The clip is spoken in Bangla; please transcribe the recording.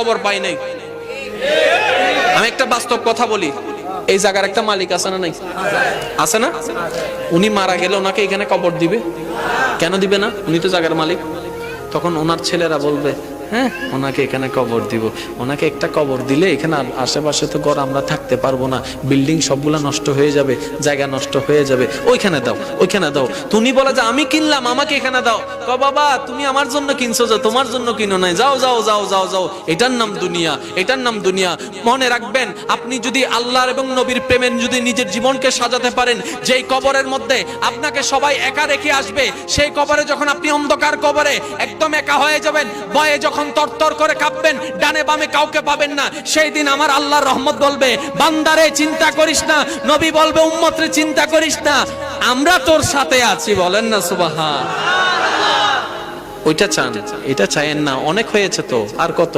খবর পাই নাই। আমি একটা বাস্তব কথা বলি, এই জায়গার একটা মালিক আছে না নাই? আছে না? উনি মারা গেলে ওনাকে এখানে কবর দিবে? কেন দিবে না? উনি তো জায়গার মালিক। তখন ওনার ছেলেরা বলবে, হ্যাঁ ওনাকে এখানে কবর দিব। ওনাকে একটা কবর দিলে এখানে আশেপাশে তো ঘর আমরা থাকতে পারবো না, বিল্ডিং সবগুলা নষ্ট হয়ে যাবে, জায়গা নষ্ট হয়ে যাবে, ওইখানে দাও, ওইখানে দাও। তুমি বলে যে আমি কিনলাম, আমাকে এখানে দাও। ক বাবা তুমি আমার জন্য কিনছো, যে তোমার জন্য কিনো নাই, যাও যাও যাও যাও যাও। এটার নাম দুনিয়া, এটার নাম দুনিয়া। মনে রাখবেন, আপনি যদি আল্লাহর এবং নবীর প্রেমে যদি নিজের জীবনকে সাজাতে পারেন, যেই কবরের মধ্যে আপনাকে সবাই একা রেখে আসবে, সেই কবরে যখন আপনি অন্ধকার কবরে একদম একা হয়ে যাবেন, ভয়ে যখন তরতর করে কাঁপবেন, ডানে বামে কাউকে পাবেন না, সেই দিন আমার আল্লাহর রহমত বলবে, বান্দারে চিন্তা করিস না। নবী বলবে, উম্মতরে চিন্তা করিস না, আমরা তোর সাথে আছি। বলেন না সুবহান। ওইটা চান, এটা চাইেন না। অনেক হয়েছে তো, আর কত?